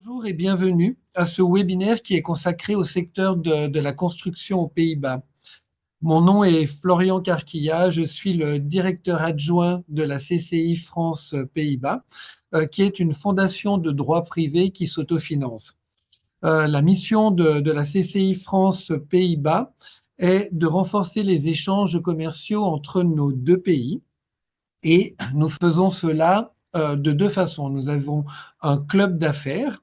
Bonjour et bienvenue à ce webinaire qui est consacré au secteur de la construction aux Pays-Bas. Mon nom est Florian Carquilla, je suis le directeur adjoint de la CCI France Pays-Bas, qui est une fondation de droit privé qui s'autofinance. La mission de la CCI France Pays-Bas est de renforcer les échanges commerciaux entre nos deux pays et nous faisons cela de deux façons. Nous avons un club d'affaires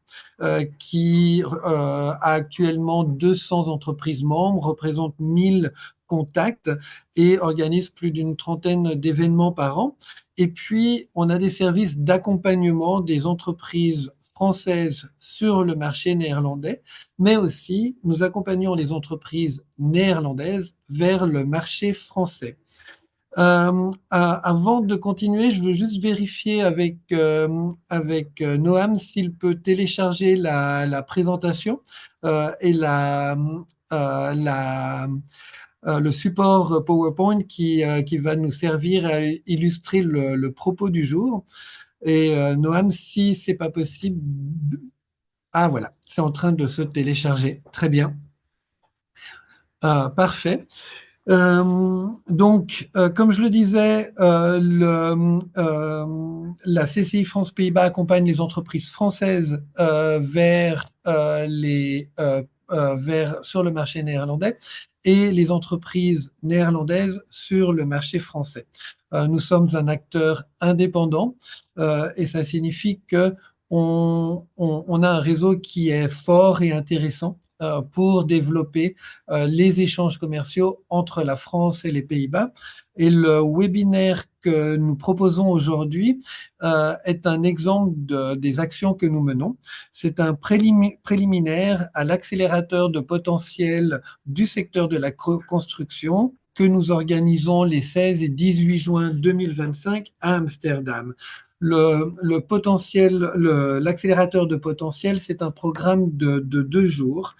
qui a actuellement 200 entreprises membres, représente 1000 contacts et organise plus d'une trentaine d'événements par an. Et puis, on a des services d'accompagnement des entreprises françaises sur le marché néerlandais, mais aussi nous accompagnons les entreprises néerlandaises vers le marché français. Avant de continuer, je veux juste vérifier avec Noam s'il peut télécharger la présentation et le support PowerPoint qui va nous servir à illustrer le propos du jour. Et Noam, si c'est pas possible, ah voilà, c'est en train de se télécharger. Très bien. Parfait. Comme je le disais, la CCI France Pays-Bas accompagne les entreprises françaises sur le marché néerlandais et les entreprises néerlandaises sur le marché français. Nous sommes un acteur indépendant et ça signifie que on a un réseau qui est fort et intéressant pour développer les échanges commerciaux entre la France et les Pays-Bas. Et le webinaire que nous proposons aujourd'hui est un exemple des actions que nous menons. C'est un préliminaire à l'accélérateur de potentiel du secteur de la construction que nous organisons les 16 et 18 juin 2025 à Amsterdam. L'accélérateur de potentiel, c'est un programme de 2 jours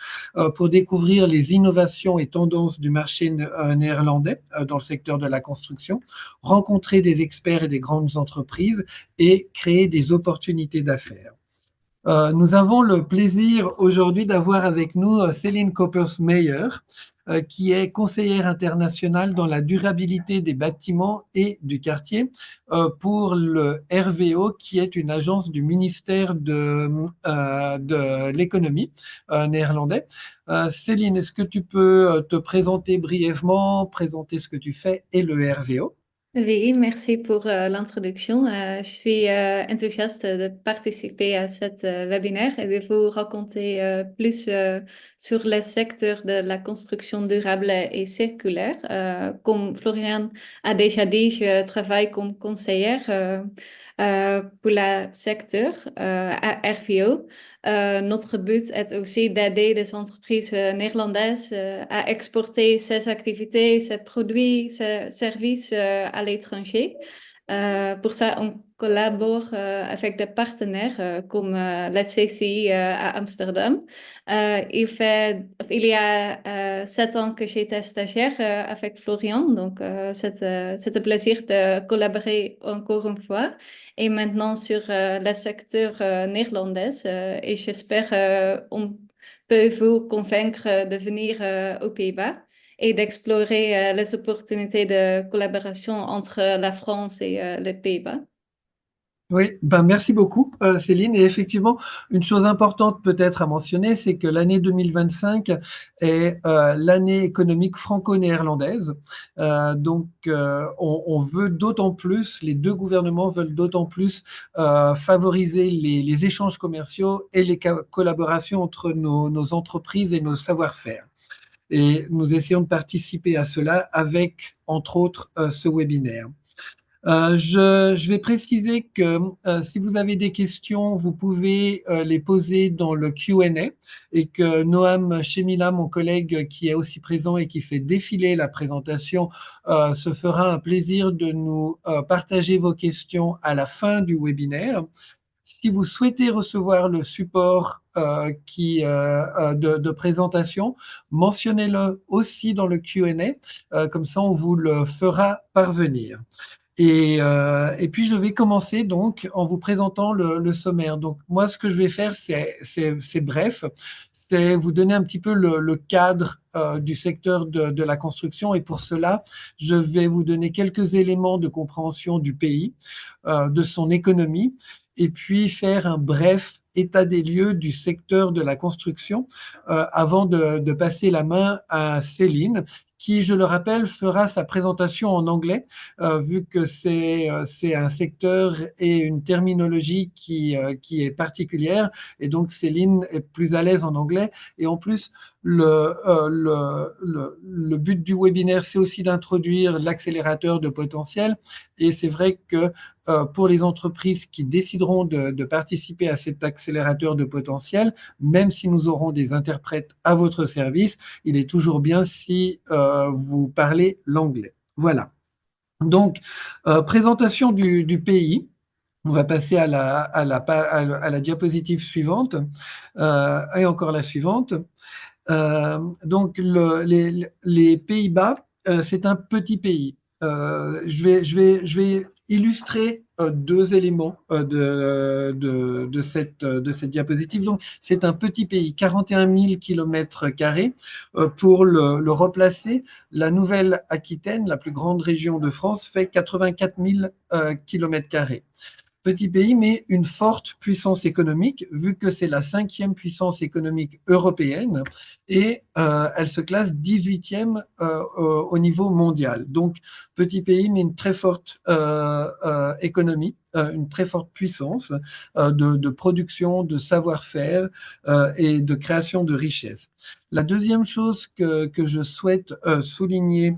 pour découvrir les innovations et tendances du marché néerlandais dans le secteur de la construction, rencontrer des experts et des grandes entreprises et créer des opportunités d'affaires. Nous avons le plaisir aujourd'hui d'avoir avec nous Céline Coppers-Meyer, qui est conseillère internationale dans la durabilité des bâtiments et du quartier pour le RVO, qui est une agence du ministère de l'économie néerlandais. Céline, est-ce que tu peux te présenter brièvement, présenter ce que tu fais et le RVO? Oui, merci pour l'introduction. Je suis enthousiaste de participer à cet webinaire et de vous raconter plus sur le secteur de la construction durable et circulaire. Comme Florian a déjà dit, je travaille comme conseillère pour le secteur à RVO. Notre but est aussi d'aider les entreprises néerlandaises à exporter ces activités, ces produits, ces services à l'étranger. Pour ça, on collabore avec des partenaires comme la CCI à Amsterdam. Il y a 7 ans que j'étais stagiaire avec Florian, donc c'est un plaisir de collaborer encore une fois. Et maintenant sur le secteur néerlandais, et j'espère on peut vous convaincre de venir aux Pays-Bas et d'explorer les opportunités de collaboration entre la France et les Pays-Bas. Oui, ben merci beaucoup, Céline. Et effectivement, une chose importante peut-être à mentionner, c'est que l'année 2025 est l'année économique franco-néerlandaise. On veut d'autant plus, les deux gouvernements veulent d'autant plus favoriser les échanges commerciaux et les collaborations entre nos entreprises et nos savoir-faire. Et nous essayons de participer à cela avec, entre autres, ce webinaire. Je vais préciser que si vous avez des questions, vous pouvez les poser dans le Q&A et que Noam Chemila, mon collègue qui est aussi présent et qui fait défiler la présentation, se fera un plaisir de nous partager vos questions à la fin du webinaire. Si vous souhaitez recevoir le support de présentation, mentionnez-le aussi dans le Q&A, comme ça on vous le fera parvenir. Et puis, je vais commencer donc en vous présentant le sommaire. Donc, moi, ce que je vais faire, c'est bref. C'est vous donner un petit peu le cadre du secteur de la construction. Et pour cela, je vais vous donner quelques éléments de compréhension du pays, de son économie, et puis faire un bref état des lieux du secteur de la construction avant de passer la main à Céline, qui, je le rappelle, fera sa présentation en anglais, vu que c'est un secteur et une terminologie qui est particulière. Et donc, Céline est plus à l'aise en anglais. Et en plus, le but du webinaire, c'est aussi d'introduire l'accélérateur de potentiel. Et c'est vrai que pour les entreprises qui décideront de participer à cet accélérateur de potentiel, même si nous aurons des interprètes à votre service, il est toujours bien si vous parlez l'anglais. Voilà. Donc, présentation du pays. On va passer à la diapositive suivante et encore la suivante. Donc, les Pays-Bas, c'est un petit pays. Je vais illustrer deux éléments de cette diapositive. Donc, c'est un petit pays, 41 000 km². Pour le replacer, la Nouvelle-Aquitaine, la plus grande région de France, fait 84 000 km². Petit pays, mais une forte puissance économique, vu que c'est la cinquième puissance économique européenne et elle se classe 18e au niveau mondial. Donc, petit pays, mais une très forte économie, une très forte puissance de production, de savoir-faire et de création de richesses. La deuxième chose que je souhaite souligner,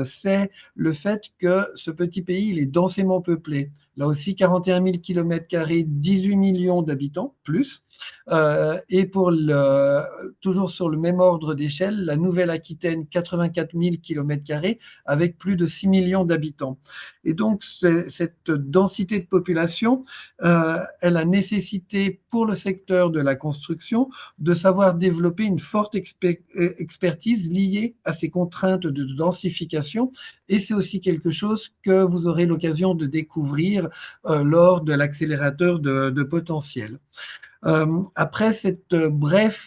c'est le fait que ce petit pays, il est densément peuplé. Là aussi, 41 000 km², 18 millions d'habitants, plus. Et toujours sur le même ordre d'échelle, la Nouvelle-Aquitaine, 84 000 km², avec plus de 6 millions d'habitants. Et donc, cette densité de population, elle a nécessité pour le secteur de la construction de savoir développer une forte expertise liée à ces contraintes de densification. Et c'est aussi quelque chose que vous aurez l'occasion de découvrir lors de l'accélérateur de potentiel. Après cette brève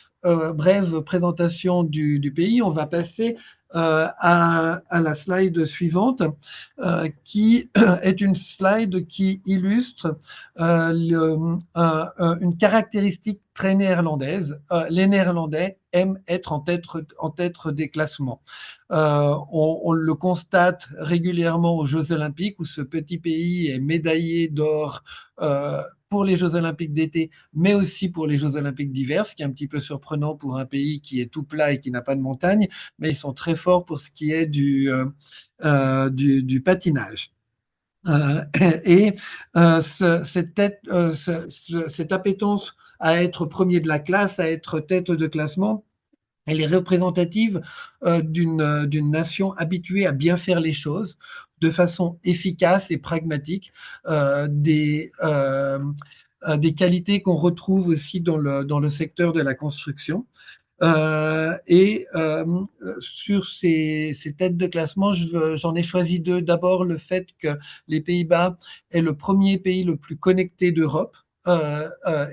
présentation du pays, on va passer à la slide suivante, qui est une slide qui illustre une caractéristique très néerlandaise. Les Néerlandais aiment être en tête des classements. On le constate régulièrement aux Jeux Olympiques, où ce petit pays est médaillé d'or pour les Jeux Olympiques d'été, mais aussi pour les Jeux Olympiques d'hiver, ce qui est un petit peu surprenant pour un pays qui est tout plat et qui n'a pas de montagne, mais ils sont très forts pour ce qui est du patinage. Et cette appétence à être premier de la classe, à être tête de classement, elle est représentative d'une nation habituée à bien faire les choses de façon efficace et pragmatique, des qualités qu'on retrouve aussi dans le secteur de la construction. Sur ces têtes de classement, j'en ai choisi deux. D'abord, le fait que les Pays-Bas est le premier pays le plus connecté d'Europe.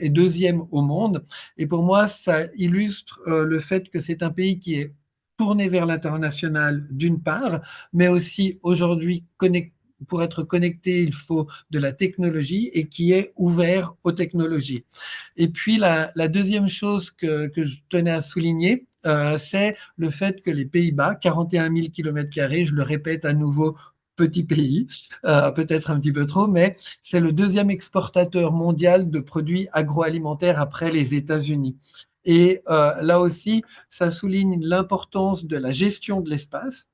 Et deuxième au monde. Et pour moi, ça illustre le fait que c'est un pays qui est tourné vers l'international d'une part, mais aussi aujourd'hui connecté. Pour être connecté, il faut de la technologie et qui est ouvert aux technologies. Et puis, la deuxième chose que je tenais à souligner, c'est le fait que les Pays-Bas, 41 000 km², je le répète à nouveau, petit pays, peut-être un petit peu trop, mais c'est le deuxième exportateur mondial de produits agroalimentaires après les États-Unis. Et là aussi, ça souligne l'importance de la gestion de l'espace.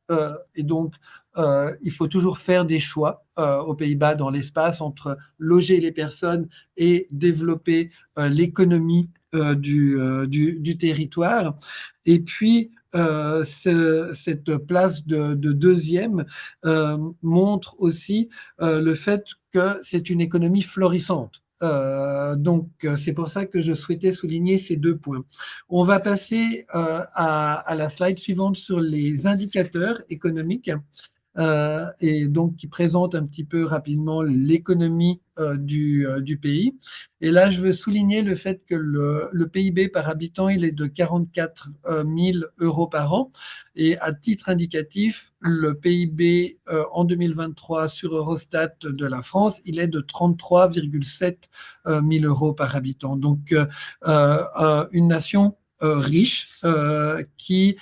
Et donc, il faut toujours faire des choix aux Pays-Bas dans l'espace entre loger les personnes et développer l'économie du territoire. Et puis, cette place de deuxième montre aussi le fait que c'est une économie florissante. Donc, c'est pour ça que je souhaitais souligner ces deux points. On va passer à la slide suivante sur les indicateurs économiques. et donc qui présente un petit peu rapidement l'économie du pays. Et là, je veux souligner le fait que le PIB par habitant, il est de 44 000 euros par an. Et à titre indicatif, le PIB en 2023 sur Eurostat de la France, il est de 33,7 000 euros par habitant. Donc, une nation riche qui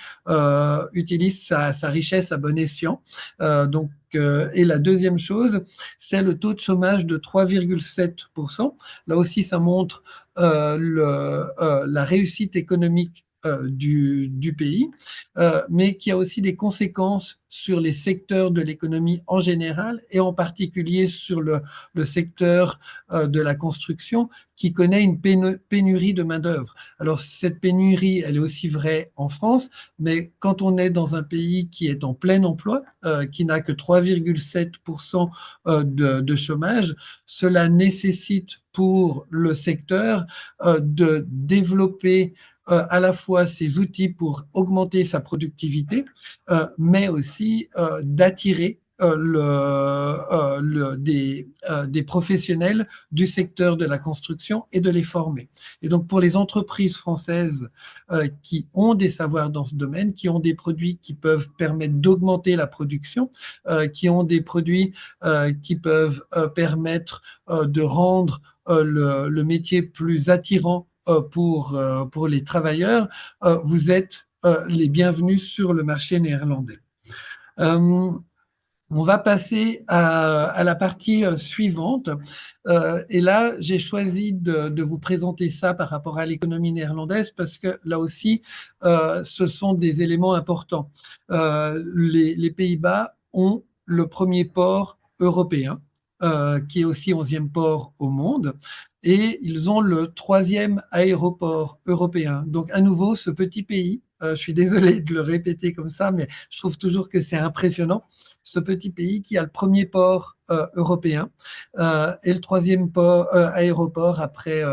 utilise sa richesse à bon escient. Et la deuxième chose, c'est le taux de chômage de 3,7%. Là aussi, ça montre la réussite économique du pays, mais qui a aussi des conséquences sur les secteurs de l'économie en général et en particulier sur le secteur de la construction qui connaît une pénurie de main-d'œuvre. Alors, cette pénurie, elle est aussi vraie en France, mais quand on est dans un pays qui est en plein emploi, qui n'a que 3,7% de chômage, cela nécessite pour le secteur de développer à la fois ses outils pour augmenter sa productivité, mais aussi d'attirer des professionnels du secteur de la construction et de les former. Et donc pour les entreprises françaises qui ont des savoirs dans ce domaine, qui ont des produits qui peuvent permettre d'augmenter la production, qui ont des produits qui peuvent permettre de rendre le métier plus attirant pour les travailleurs, vous êtes les bienvenus sur le marché néerlandais. On va passer à la partie suivante. Et là, j'ai choisi de vous présenter ça par rapport à l'économie néerlandaise parce que là aussi, ce sont des éléments importants. Les Pays-Bas ont le premier port européen, qui est aussi 11e port au monde, et ils ont le 3e aéroport européen. Donc, à nouveau, ce petit pays, je suis désolé de le répéter comme ça, mais je trouve toujours que c'est impressionnant, ce petit pays qui a le premier port européen et le 3e aéroport après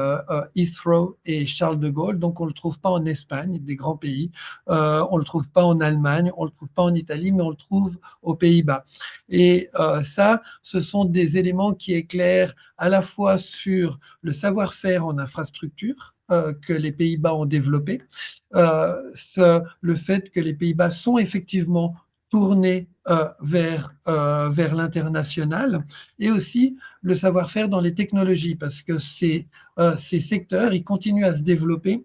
Heathrow et Charles de Gaulle. Donc, on ne le trouve pas en Espagne, des grands pays. On ne le trouve pas en Allemagne, on ne le trouve pas en Italie, mais on le trouve aux Pays-Bas. Et ça, ce sont des éléments qui éclairent à la fois sur le savoir-faire en infrastructure que les Pays-Bas ont développé, le fait que les Pays-Bas sont effectivement tournés vers l'international et aussi le savoir-faire dans les technologies parce que ces secteurs, ils continuent à se développer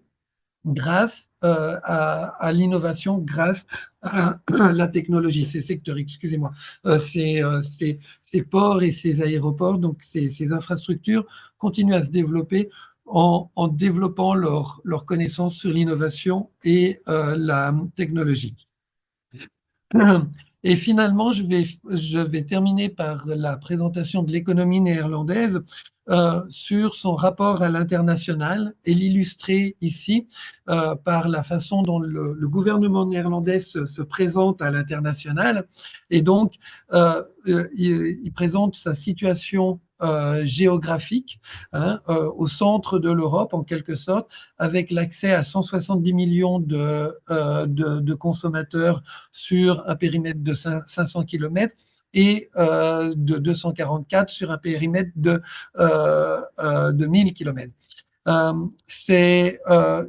grâce à l'innovation, grâce à la technologie, ces secteurs, excusez-moi, ces ports et ces aéroports, donc ces infrastructures continuent à se développer en développant leur connaissance sur l'innovation et la technologie. Et finalement, je vais terminer par la présentation de l'économie néerlandaise sur son rapport à l'international et l'illustrer ici par la façon dont le gouvernement néerlandais se présente à l'international. Et donc, il présente sa situation géographique hein, au centre de l'Europe en quelque sorte, avec l'accès à 170 millions de consommateurs sur un périmètre de 500 km et de 244 sur un périmètre de 1000 km. C'est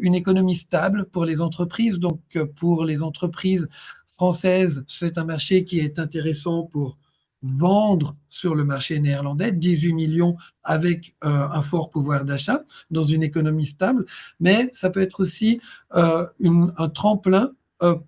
une économie stable pour les entreprises. Donc, pour les entreprises françaises, c'est un marché qui est intéressant pour vendre sur le marché néerlandais, 18 millions avec un fort pouvoir d'achat dans une économie stable, mais ça peut être aussi un tremplin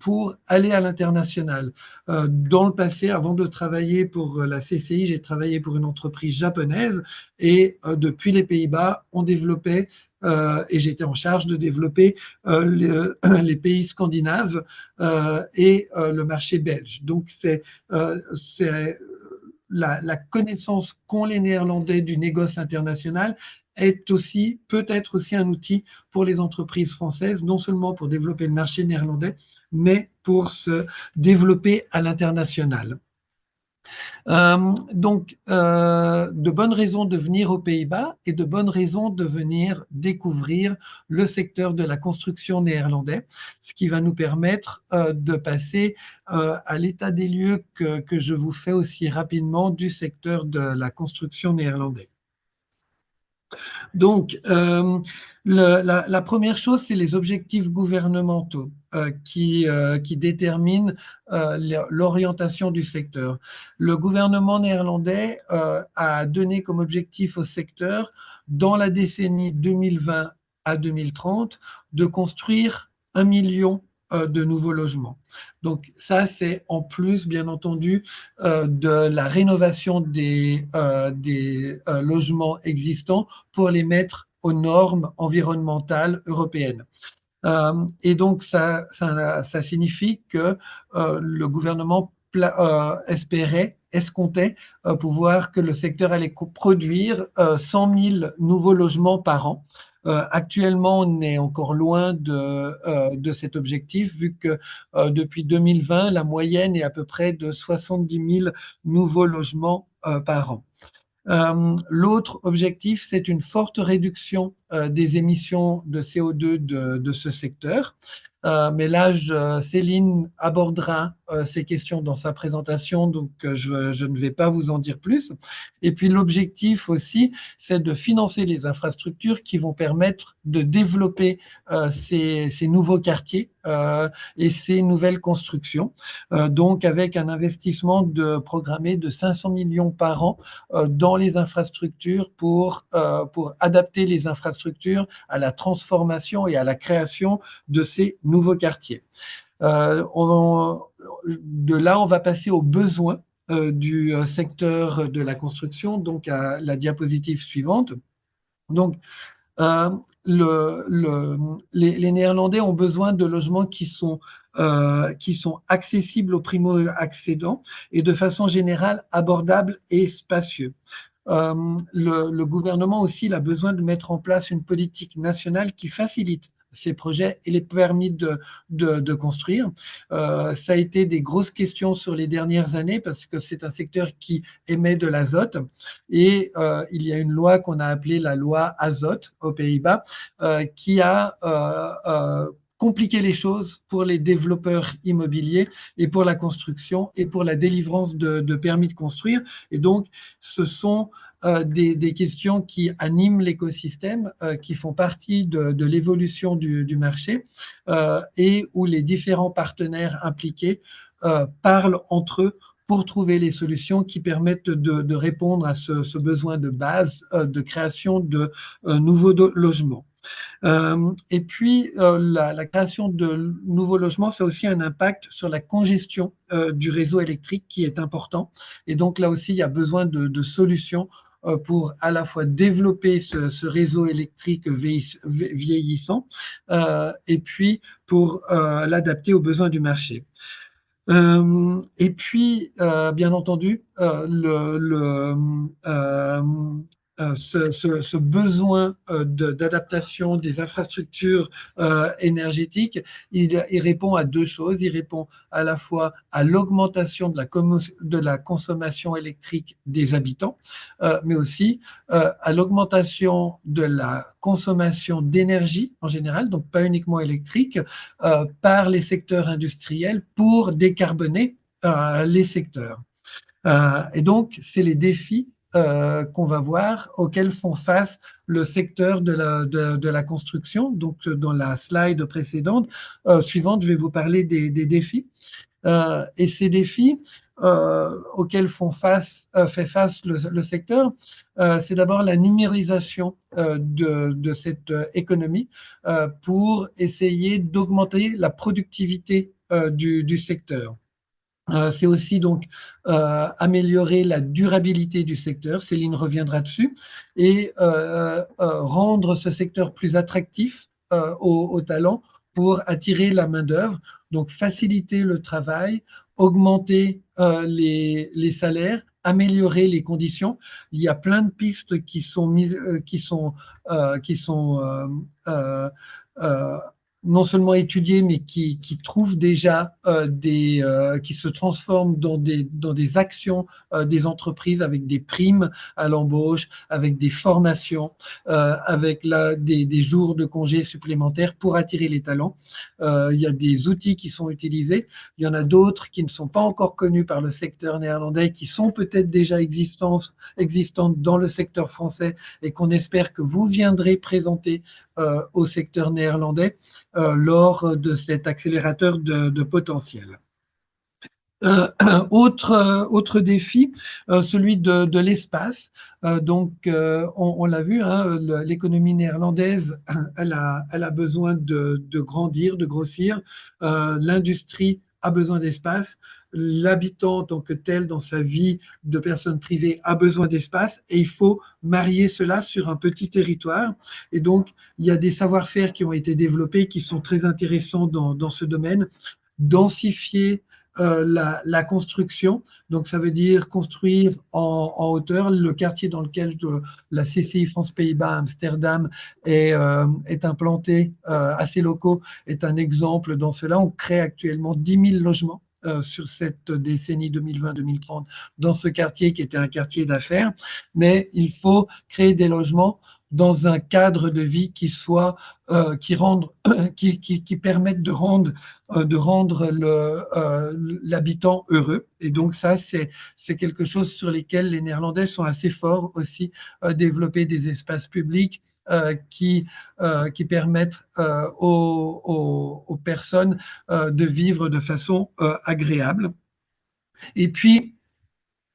pour aller à l'international. Dans le passé, avant de travailler pour la CCI, j'ai travaillé pour une entreprise japonaise et depuis les Pays-Bas, on développait et j'étais en charge de développer les pays scandinaves et le marché belge. Donc, c'est la connaissance qu'ont les Néerlandais du négoce international peut être aussi un outil pour les entreprises françaises, non seulement pour développer le marché néerlandais, mais pour se développer à l'international. De bonnes raisons de venir aux Pays-Bas et de bonnes raisons de venir découvrir le secteur de la construction néerlandais, ce qui va nous permettre de passer à l'état des lieux que je vous fais aussi rapidement du secteur de la construction néerlandais. Donc, la première chose, c'est les objectifs gouvernementaux qui déterminent l'orientation du secteur. Le gouvernement néerlandais a donné comme objectif au secteur, dans la décennie 2020 à 2030, de construire 1 million de nouveaux logements. Donc ça, c'est en plus, bien entendu, de la rénovation des logements existants pour les mettre aux normes environnementales européennes. Et donc, ça signifie que le gouvernement escomptait pouvoir que le secteur allait produire 100 000 nouveaux logements par an. Actuellement, on est encore loin de cet objectif, vu que depuis 2020, la moyenne est à peu près de 70 000 nouveaux logements par an. L'autre objectif, c'est une forte réduction des émissions de CO2 de ce secteur. Mais là, Céline abordera ces questions dans sa présentation, donc je ne vais pas vous en dire plus. Et puis l'objectif aussi, c'est de financer les infrastructures qui vont permettre de développer ces nouveaux quartiers et ces nouvelles constructions. Donc avec un investissement programmé de 500 millions par an dans les infrastructures pour adapter les infrastructures à la transformation et à la création de ces nouveaux quartiers. De là, on va passer aux besoins du secteur de la construction, donc à la diapositive suivante. Donc, les Néerlandais ont besoin de logements qui sont accessibles aux primo-accédants et de façon générale abordables et spacieux. Le gouvernement aussi il a besoin de mettre en place une politique nationale qui facilite ces projets et les permis de construire. Ça a été des grosses questions sur les dernières années parce que c'est un secteur qui émet de l'azote et il y a une loi qu'on a appelée la loi Azote aux Pays-Bas qui a compliqué les choses pour les développeurs immobiliers et pour la construction et pour la délivrance de permis de construire. Et donc, ce sont des questions qui animent l'écosystème, qui font partie de l'évolution du marché et où les différents partenaires impliqués parlent entre eux pour trouver les solutions qui permettent de répondre à ce besoin de base de création de nouveaux logements. Et puis, la création de nouveaux logements, ça a aussi un impact sur la congestion du réseau électrique qui est important. Et donc, là aussi, il y a besoin de solutions pour à la fois développer ce réseau électrique vieillissant et puis pour l'adapter aux besoins du marché. Et puis, bien entendu, ce besoin d'adaptation des infrastructures énergétiques, il répond à deux choses. Il répond à la fois à l'augmentation de la consommation électrique des habitants, mais aussi à l'augmentation de la consommation d'énergie en général, donc pas uniquement électrique, par les secteurs industriels pour décarboner les secteurs. Et donc, c'est les défis qu'on va voir, auxquels font face le secteur de la construction. Donc, dans la slide précédente, suivante, je vais vous parler des défis. Et ces défis auxquels fait face le secteur, c'est d'abord la numérisation de cette économie pour essayer d'augmenter la productivité du secteur. C'est aussi donc améliorer la durabilité du secteur, Céline reviendra dessus, et rendre ce secteur plus attractif aux talents pour attirer la main-d'œuvre, donc faciliter le travail, augmenter les salaires, améliorer les conditions. Il y a plein de pistes qui sont non seulement étudiés, mais qui trouvent déjà qui se transforment dans des actions des entreprises avec des primes à l'embauche, avec des formations, avec des jours de congés supplémentaires pour attirer les talents. Il y a des outils qui sont utilisés. Il y en a d'autres qui ne sont pas encore connus par le secteur néerlandais, qui sont peut-être déjà existantes dans le secteur français et qu'on espère que vous viendrez présenter au secteur néerlandais lors de cet accélérateur de potentiel. Autre défi, celui de l'espace. On l'a vu, hein, l'économie néerlandaise, elle a besoin de grandir, de grossir. L'industrie a besoin d'espace. L'habitant en tant que tel, dans sa vie de personne privée, a besoin d'espace. Et il faut marier cela sur un petit territoire. Et donc, il y a des savoir-faire qui ont été développés, qui sont très intéressants dans ce domaine. Densifier la construction. Donc, ça veut dire construire en hauteur. Le quartier dans lequel la CCI France Pays-Bas, Amsterdam, est implanté, assez locaux, est un exemple dans cela. On crée actuellement 10 000 logements sur cette décennie 2020-2030 dans ce quartier qui était un quartier d'affaires. Mais il faut créer des logements dans un cadre de vie qui soit qui permettent de rendre l'habitant heureux. Et donc ça, c'est quelque chose sur lesquels les Néerlandais sont assez forts aussi, développer des espaces publics qui permettent aux personnes de vivre de façon agréable. Et puis,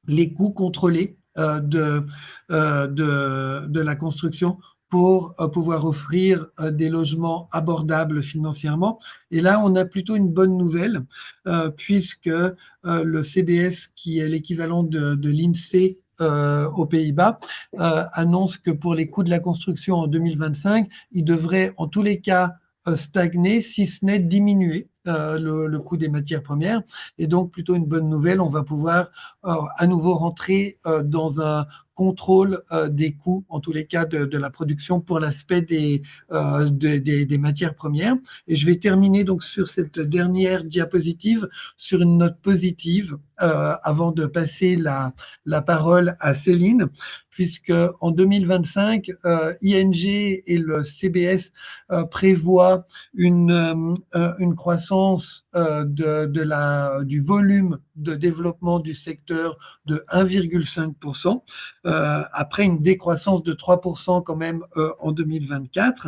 les coûts contrôlés de la construction pour pouvoir offrir des logements abordables financièrement. Et là, on a plutôt une bonne nouvelle, puisque le CBS, qui est l'équivalent de l'INSEE aux Pays-Bas, annonce que pour les coûts de la construction en 2025, il devrait en tous les cas stagner, si ce n'est diminuer le coût des matières premières. Et donc, plutôt une bonne nouvelle, on va pouvoir à nouveau rentrer dans un contrôle des coûts, en tous les cas de la production pour l'aspect des matières premières. Et je vais terminer donc sur cette dernière diapositive sur une note positive avant de passer la parole à Céline, puisque en 2025, ING et le CBS prévoient une croissance du volume de développement du secteur de 1,5%, après une décroissance de 3% quand même en 2024.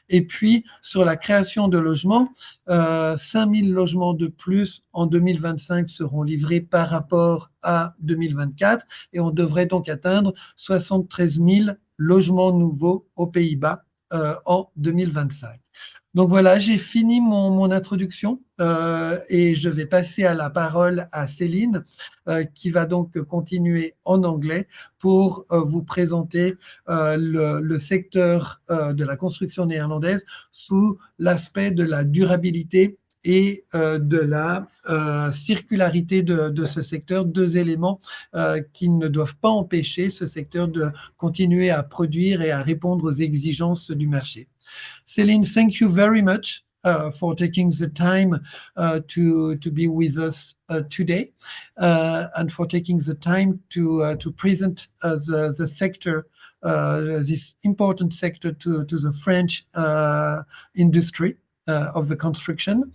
Et puis, sur la création de logements, 5 000 logements de plus en 2025 seront livrés par rapport à 2024 et on devrait donc atteindre 73 000 logements nouveaux aux Pays-Bas en 2025. Donc voilà, j'ai fini mon introduction et je vais passer à la parole à Céline qui va donc continuer en anglais pour vous présenter le secteur de la construction néerlandaise sous l'aspect de la durabilité et de la circularité de ce secteur, deux éléments qui ne doivent pas empêcher ce secteur de continuer à produire et à répondre aux exigences du marché. Céline, thank you very much for taking the time to be with us today and for taking the time to present the sector, this important sector to the French industry of the construction.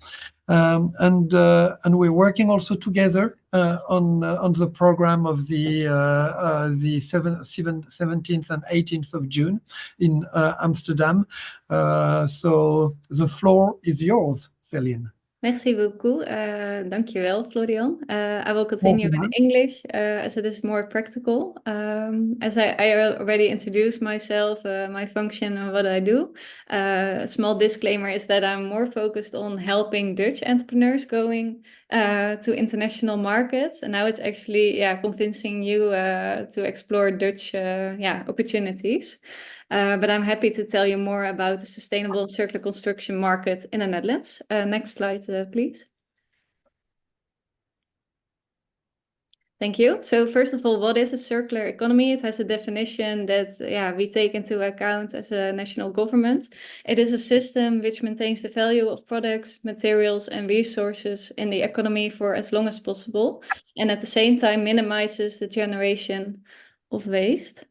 And we're working also together on the program of the 17th and 18th of June in Amsterdam. So the floor is yours, Céline. Merci beaucoup. Dankjewel, Florian. I will continue in English as it is more practical. As I already introduced myself, my function and what I do. A small disclaimer is that I'm more focused on helping Dutch entrepreneurs going to international markets. And now it's actually convincing you to explore Dutch opportunities. But I'm happy to tell you more about the sustainable and circular construction market in the Netherlands. Next slide, please. Thank you. So first of all, what is a circular economy? It has a definition that we take into account as a national government. It is a system which maintains the value of products, materials, and resources in the economy for as long as possible, and at the same time minimizes the generation of waste.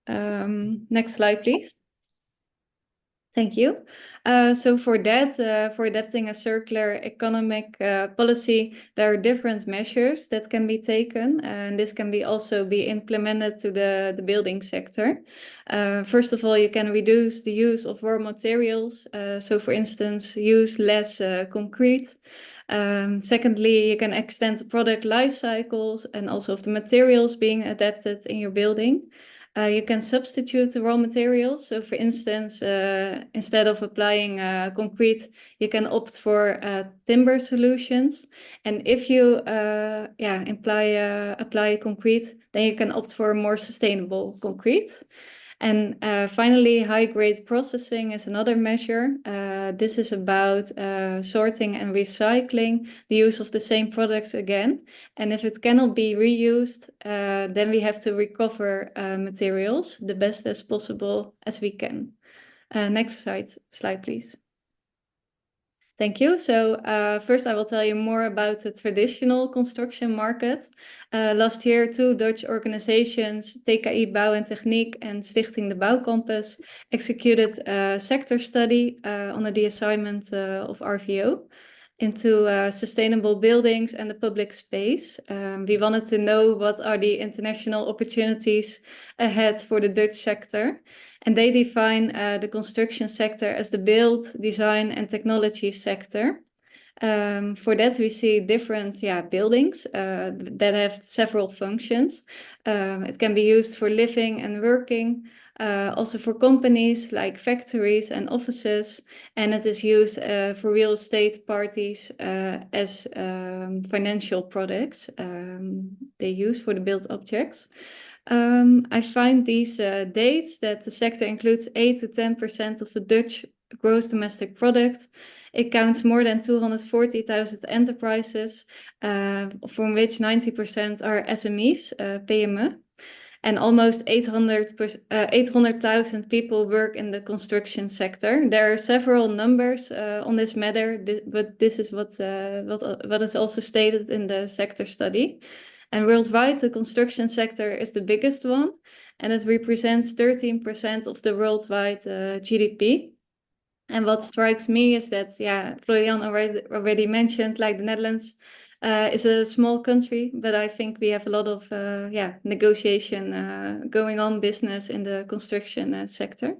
Next slide, please. Thank you. So for that, for adapting a circular economic policy, there are different measures that can be taken, and this can be also be implemented to the building sector. First of all, you can reduce the use of raw materials. So for instance, use less concrete. Secondly, you can extend the product life cycles and also of the materials being adapted in your building. You can substitute the raw materials. So for instance, instead of applying concrete, you can opt for timber solutions. And if you apply concrete, then you can opt for more sustainable concrete. And finally, high-grade processing is another measure. This is about sorting and recycling the use of the same products again. And if it cannot be reused, then we have to recover materials the best as possible as we can. Next slide, please. Thank you. So first I will tell you more about the traditional construction market. Last year, two Dutch organizations, TKI Bouw en Techniek and Stichting de Bouwcampus, executed a sector study under the assignment of RVO into sustainable buildings and the public space. We wanted to know what are the international opportunities ahead for the Dutch sector. And they define the construction sector as the build, design, and technology sector. For that, we see different buildings that have several functions. It can be used for living and working, also for companies like factories and offices, and it is used for real estate parties as financial products they use for the built objects. I find these dates that the sector includes 8 to 10% of the Dutch gross domestic product. It counts more than 240,000 enterprises, from which 90% are SMEs, PME, and almost 800,000 people work in the construction sector. There are several numbers on this matter, but this is what is also stated in the sector study. And worldwide, the construction sector is the biggest one, and it represents 13% of the worldwide GDP. And what strikes me is that, Florian already mentioned, like the Netherlands is a small country, but I think we have a lot of negotiation going on, business in the construction sector.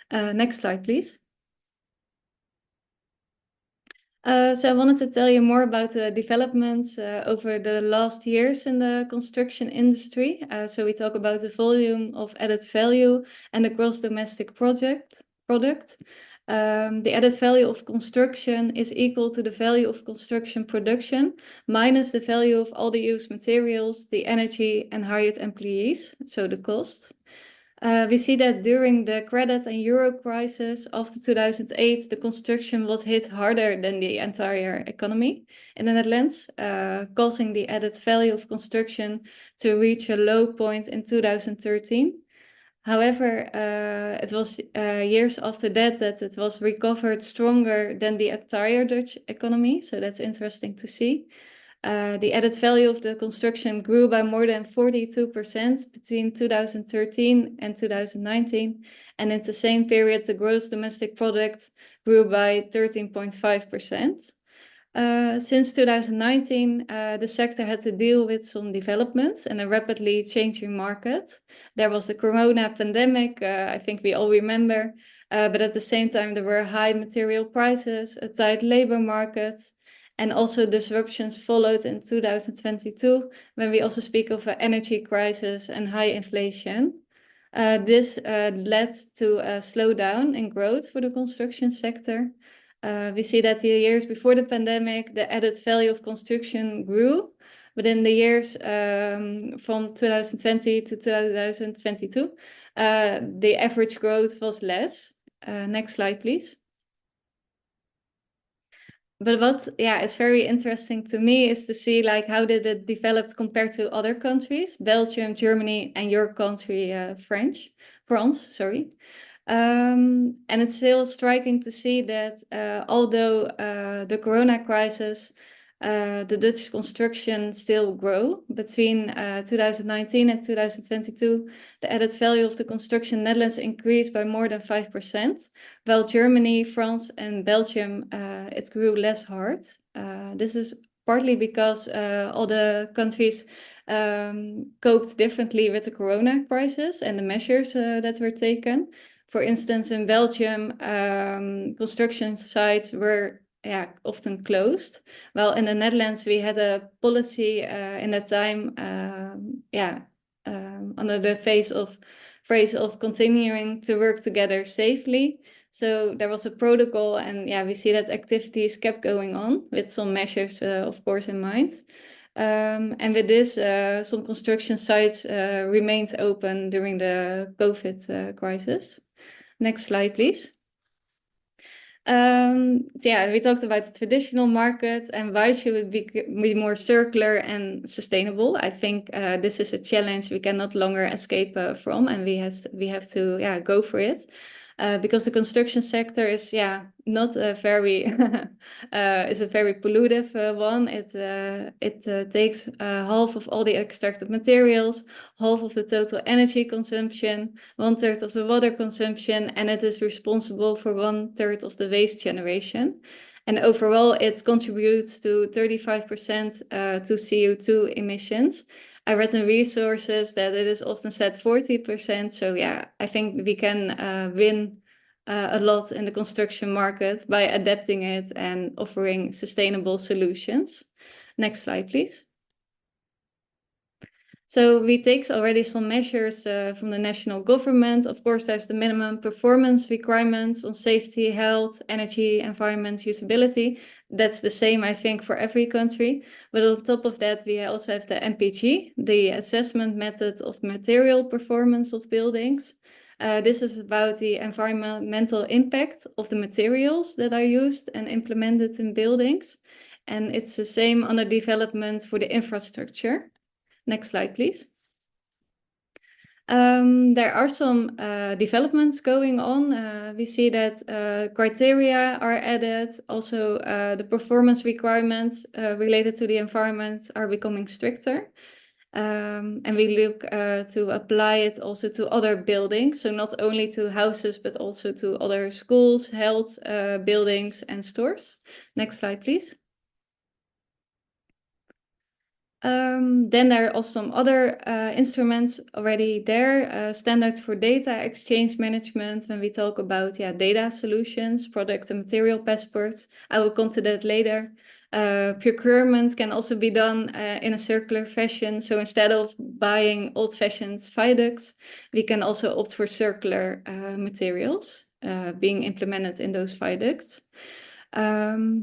Next slide, please. So I wanted to tell you more about the developments over the last years in the construction industry. So we talk about the volume of added value and the gross domestic product. The added value of construction is equal to the value of construction production minus the value of all the used materials, the energy, and hired employees, so the cost. We see that during the credit and euro crisis after 2008, the construction was hit harder than the entire economy in the Netherlands, causing the added value of construction to reach a low point in 2013. However, it was years after that it was recovered stronger than the entire Dutch economy, so that's interesting to see. The added value of the construction grew by more than 42% between 2013 and 2019. And in the same period, the gross domestic product grew by 13.5%. Since 2019, the sector had to deal with some developments and a rapidly changing market. There was the corona pandemic, I think we all remember, but at the same time, there were high material prices, a tight labor market, and also disruptions followed in 2022, when we also speak of an energy crisis and high inflation. This led to a slowdown in growth for the construction sector. We see that the years before the pandemic, the added value of construction grew, but in the years from 2020 to 2022, the average growth was less. Next slide, please. but what, yeah, is very interesting to me is to see like how did it develop compared to other countries, Belgium, Germany, and your country, France, sorry. And it's still striking to see that although the Corona crisis, the Dutch construction still grow between 2019 and 2022. The added value of the construction Netherlands increased by more than 5%, while Germany, France, and Belgium it grew less hard. This is partly because all the countries coped differently with the Corona crisis and the measures that were taken. For instance, in Belgium, construction sites were often closed. While in the Netherlands, we had a policy in that time, under the phrase of continuing to work together safely. So there was a protocol, and we see that activities kept going on with some measures, of course, in mind. And with this, some construction sites remained open during the COVID crisis. Next slide, please. We talked about the traditional market and why should it be more circular and sustainable. I think this is a challenge we cannot longer escape from, and we have to go for it. Because the construction sector is not a very is a very pollutive one. It takes half of all the extracted materials, half of the total energy consumption, 1/3 of the water consumption, and it is responsible for 1/3 of the waste generation. And overall, it contributes to 35% to CO2 emissions. I read in resources that it is often said 40%. So I think we can win a lot in the construction market by adapting it and offering sustainable solutions. Next slide, please. So we take already some measures from the national government. Of course, there's the minimum performance requirements on safety, health, energy, environment, usability. That's the same, I think, for every country. But on top of that, we also have the MPG, the assessment method of material performance of buildings. This is about the environmental impact of the materials that are used and implemented in buildings. And it's the same on the development for the infrastructure. Next slide, please. There are some developments going on. We see that criteria are added. Also, the performance requirements related to the environment are becoming stricter. And we look to apply it also to other buildings. So not only to houses, but also to other schools, health buildings, and stores. Next slide, please. Then there are also some other instruments already there, standards for data exchange management when we talk about data solutions, product and material passports. I will come to that later. Procurement can also be done in a circular fashion. So instead of buying old-fashioned viaducts, we can also opt for circular materials being implemented in those viaducts.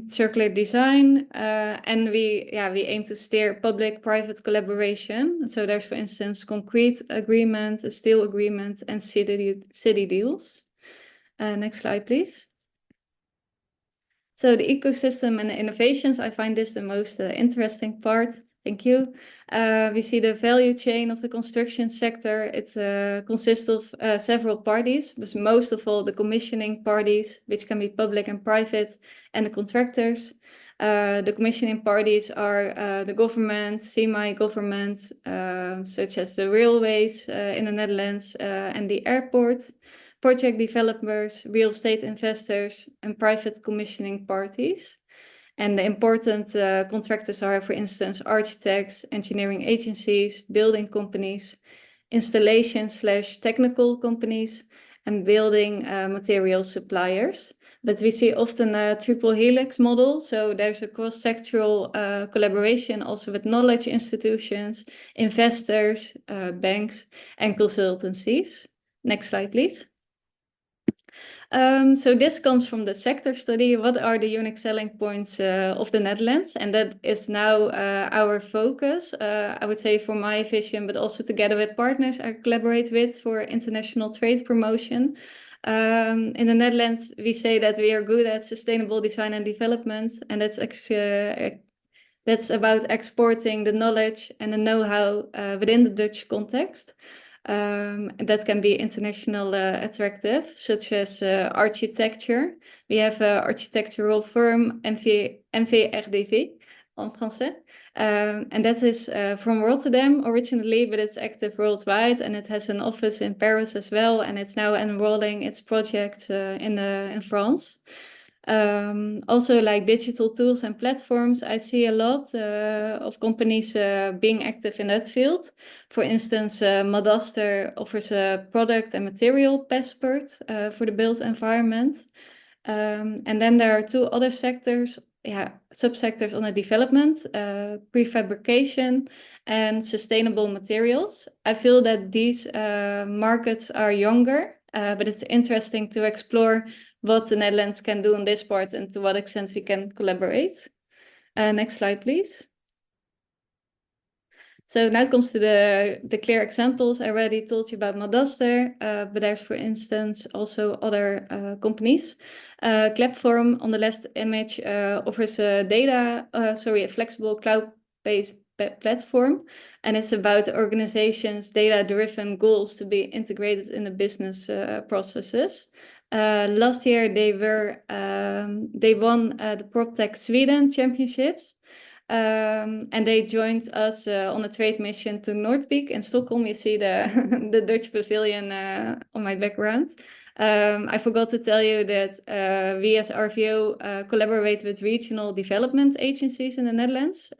Circular design, and we aim to steer public-private collaboration. So there's, for instance, concrete agreement, a steel agreement, and city deals. Next slide, please. So the ecosystem and the innovations, I find this the most interesting part. Thank you. We see the value chain of the construction sector. It consists of several parties, but most of all the commissioning parties, which can be public and private, and the contractors. The commissioning parties are the government, semi-government, such as the railways in the Netherlands and the airport, project developers, real estate investors, and private commissioning parties. And the important contractors are, for instance, architects, engineering agencies, building companies, installation/technical companies, and building material suppliers. But we see often a triple helix model. So there's a cross-sectoral collaboration also with knowledge institutions, investors, banks, and consultancies. Next slide, please. So this comes from the sector study. What are the unique selling points of the Netherlands? And that is now our focus, I would say, for my vision, but also together with partners I collaborate with for international trade promotion. In the Netherlands, we say that we are good at sustainable design and development, and that's about exporting the knowledge and the know-how within the Dutch context. That can be international attractive, such as architecture. We have an architectural firm, NVRDV, en français. And that is from Rotterdam originally, but it's active worldwide, and it has an office in Paris as well, and it's now enrolling its project in France. Also, like digital tools and platforms, I see a lot of companies being active in that field. For instance, Madaster offers a product and material passport for the built environment. And then there are two other sectors, subsectors on the development, prefabrication and sustainable materials. I feel that these markets are younger, but it's interesting to explore what the Netherlands can do on this part and to what extent we can collaborate. Next slide, please. So now it comes to the clear examples. I already told you about Madaster, but there's, for instance, also other companies. Clepform on the left image offers a flexible cloud-based platform, and it's about organizations' data-driven goals to be integrated in the business processes. Last year, they won the PropTech Sweden Championships. And they joined us on a trade mission to Nordpeak in Stockholm. You see the Dutch pavilion on my background. I forgot to tell you that we as RVO collaborate with regional development agencies in the Netherlands.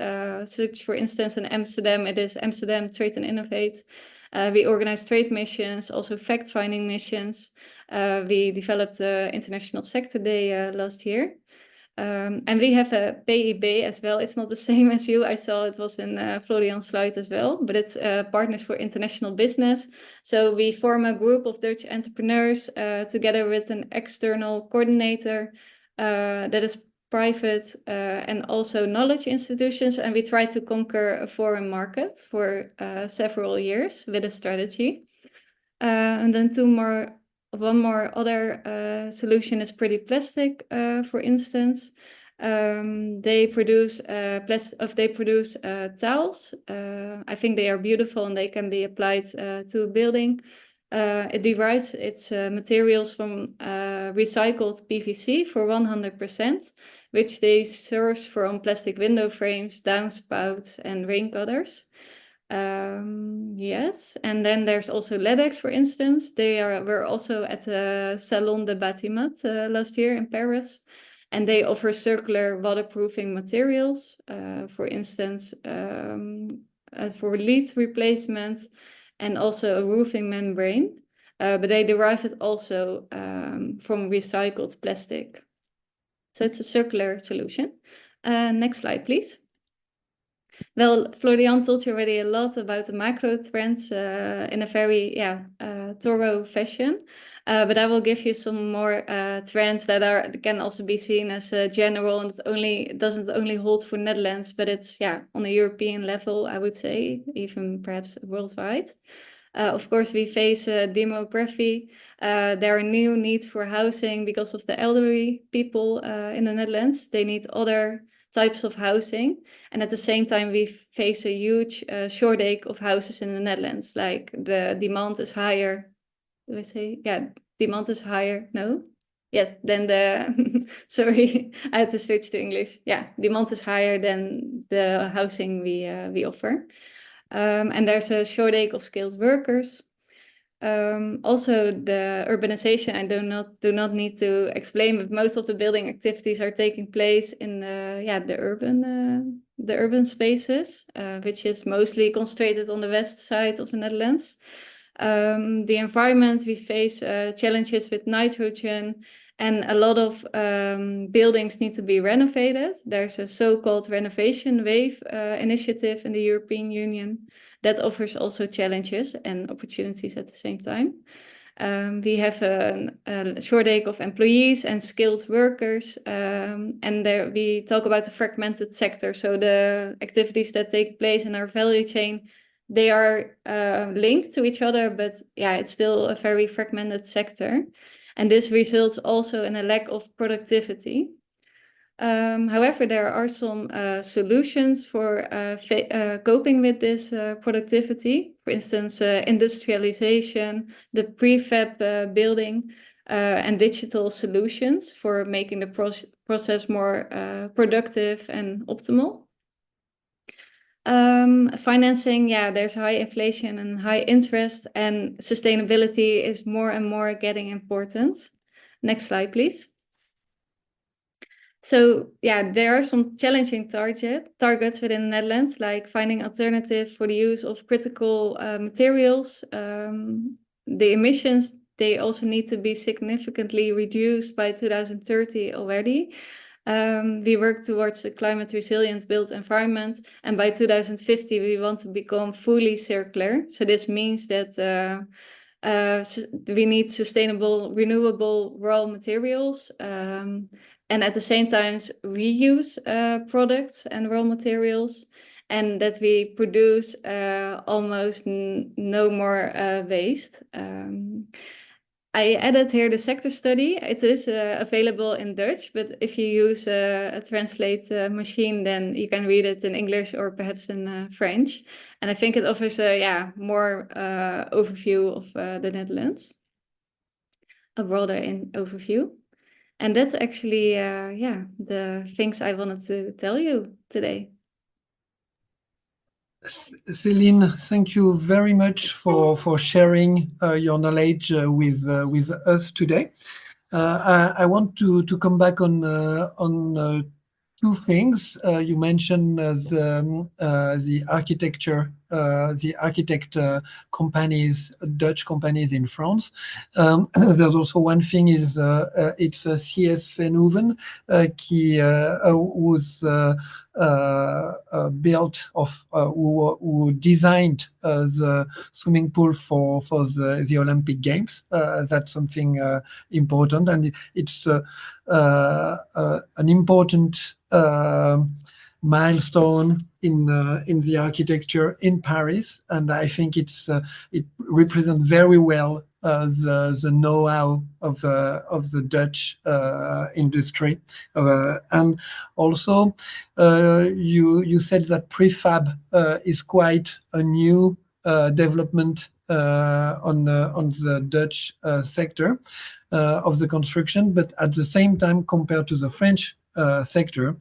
Such, for instance, in Amsterdam, it is Amsterdam Trade and Innovate. We organize trade missions, also fact-finding missions. We developed the International Sector Day last year. And we have a PIB as well. It's not the same as you. I saw it was in Florian's slide as well, but it's Partners for International Business. So we form a group of Dutch entrepreneurs together with an external coordinator that is private and also knowledge institutions. And we try to conquer a foreign market for several years with a strategy. And then one more other solution is Pretty Plastic, for instance. They produce towels. I think they are beautiful and they can be applied to a building. It derives its materials from recycled PVC for 100%, which they source from plastic window frames, downspouts, and rain gutters. Yes, and then there's also LEDEX, for instance. Were also at the Salon de Bâtiment last year in Paris, and they offer circular waterproofing materials, for instance, for lead replacement and also a roofing membrane. But they derive it also from recycled plastic. So it's a circular solution. Next slide, please. Well, Florian told you already a lot about the macro trends in a very thorough fashion. But I will give you some more trends that can also be seen as general, and it doesn't only hold for Netherlands, but it's on a European level, I would say, even perhaps worldwide. Of course, we face demography. There are new needs for housing because of the elderly people in the Netherlands. They need other types of housing, and at the same time we face a huge shortage of houses in the Netherlands. Like the demand is higher. Do I say demand is higher? No, yes. Then sorry, I had to switch to English. Demand is higher than the housing we offer, and there's a shortage of skilled workers. Also, the urbanization, I do not need to explain, but most of the building activities are taking place in the urban spaces, which is mostly concentrated on the west side of the Netherlands. The environment, we face challenges with nitrogen, and a lot of buildings need to be renovated. There's a so-called renovation wave initiative in the European Union that offers also challenges and opportunities at the same time. We have a shortage of employees and skilled workers, and there we talk about the fragmented sector. So the activities that take place in our value chain, they are linked to each other, but it's still a very fragmented sector. and this results also in a lack of productivity. However, there are some solutions for coping with this productivity. For instance, industrialization, the prefab building, and digital solutions for making the process more productive and optimal. Financing, yeah, there's high inflation and high interest, and sustainability is more and more getting important. Next slide, please. So yeah, there are some challenging targets within the Netherlands, like finding alternative for the use of critical materials. The emissions, they also need to be significantly reduced by 2030 already. We work towards a climate resilient built environment, and by 2050 we want to become fully circular. So this means that we need sustainable, renewable raw materials, and at the same time reuse products and raw materials, and that we produce almost no more waste. I added here the sector study. It is available in Dutch, but if you use a translate machine, then you can read it in English or perhaps in French. And I think it offers a more overview of the Netherlands, a broader overview. And that's actually, the things I wanted to tell you today. Céline, thank you very much for sharing your knowledge with us today. I want to come back on two things. You mentioned the architecture, the architect companies, Dutch companies in France. There's also one thing is it's CS Veenhoven who's built of who designed the swimming pool for the Olympic Games. That's something important, and it's an important milestone in the architecture in Paris, and I think it represents very well the know-how of the Dutch industry, and also you said that prefab is quite a new development on the Dutch sector of the construction, but at the same time, compared to the French sector,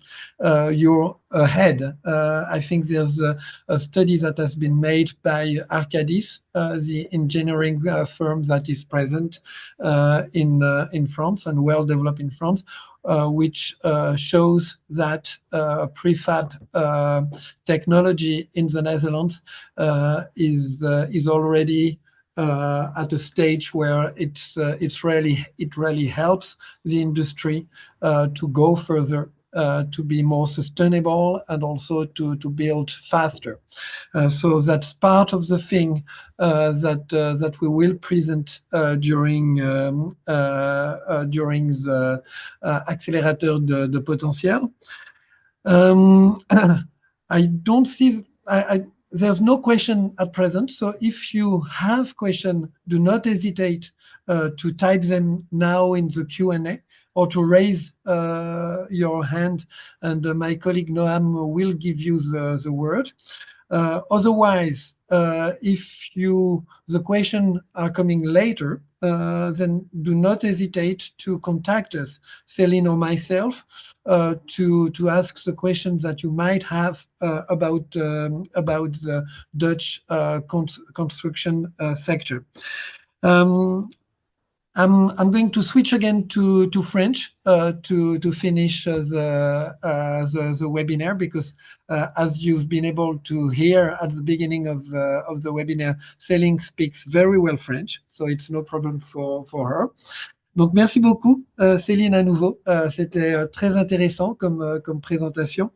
you're ahead. I think there's a study that has been made by Arcadis, the engineering firm that is present in France and well developed in France, which shows that prefab technology in the Netherlands is already at a stage where it really helps the industry to go further, to be more sustainable, and also to build faster. So that's part of the thing that we will present during the Accélérateur de Potentiel. I don't see. There's no question at present, so if you have questions, do not hesitate to type them now in the Q&A or to raise your hand, and my colleague Noam will give you the word. Otherwise, if the questions are coming later, then do not hesitate to contact us, Céline or myself, to ask the questions that you might have about the Dutch construction sector. I'm going to switch again to French to finish the webinar, because as you've been able to hear at the beginning of the webinar, Céline speaks very well French, so it's no problem for her. Donc merci beaucoup Céline à nouveau, c'était très intéressant comme présentation.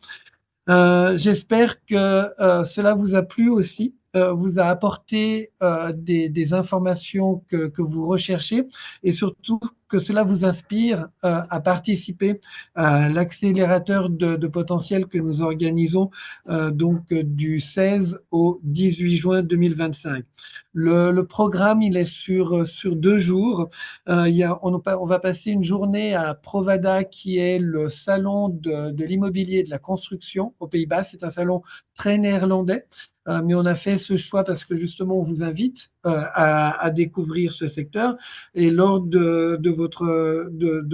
J'espère que cela vous a plu aussi. vous a apporté des informations que vous recherchez et surtout que cela vous inspire à participer à l'accélérateur de potentiel que nous organisons du 16 au 18 juin 2025. Le programme, il est sur 2 jours. On va passer une journée à Provada, qui est le salon de l'immobilier et de la construction aux Pays-Bas. C'est un salon très néerlandais. Mais on a fait ce choix parce que justement, on vous invite à découvrir ce secteur. Et lors de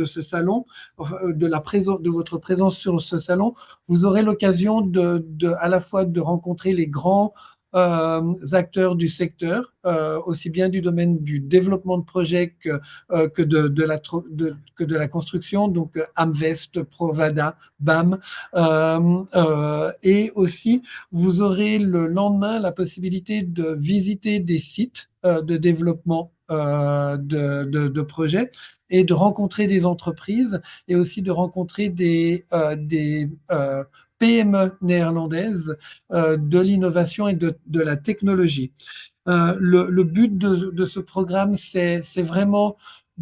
ce salon, enfin, de votre présence sur ce salon, vous aurez l'occasion à la fois de rencontrer les grands acteurs du secteur, aussi bien du domaine du développement de projets que de la construction, donc Amvest, Provada, BAM, et aussi vous aurez le lendemain la possibilité de visiter des sites de développement de projets et de rencontrer des entreprises et aussi de rencontrer des PME néerlandaises de l'innovation et de la technologie. Le but de ce programme, c'est vraiment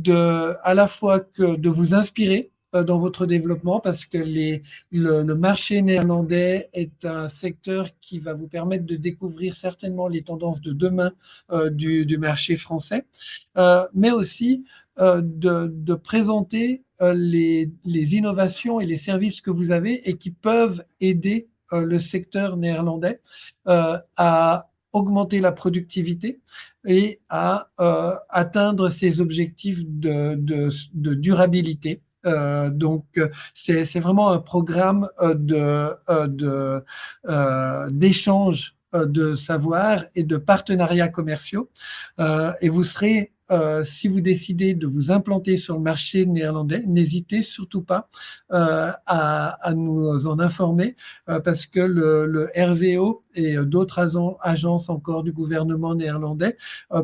à la fois de vous inspirer dans votre développement parce que le marché néerlandais est un secteur qui va vous permettre de découvrir certainement les tendances de demain du marché français, mais aussi de présenter les innovations et les services que vous avez et qui peuvent aider le secteur néerlandais à augmenter la productivité et à atteindre ses objectifs de durabilité. C'est vraiment un programme d'échange de savoir et de partenariats commerciaux. Et vous serez, si vous décidez de vous implanter sur le marché néerlandais, n'hésitez surtout pas à nous en informer parce que le RVO et d'autres agences encore du gouvernement néerlandais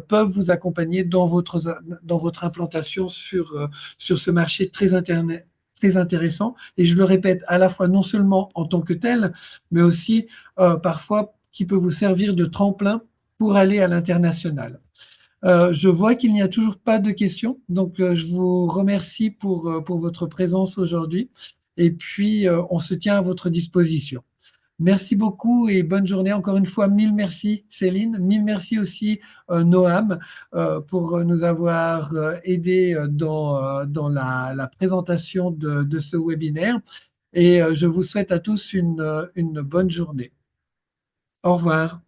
peuvent vous accompagner dans votre implantation sur ce marché très intéressant. Et je le répète, à la fois non seulement en tant que tel, mais aussi parfois qui peut vous servir de tremplin pour aller à l'international. Je vois qu'il n'y a toujours pas de questions, donc je vous remercie pour votre présence aujourd'hui. Et puis, on se tient à votre disposition. Merci beaucoup et bonne journée. Encore une fois, mille merci Céline, mille merci aussi Noam pour nous avoir aidés dans la présentation de ce webinaire. Et je vous souhaite à tous une bonne journée. Au revoir.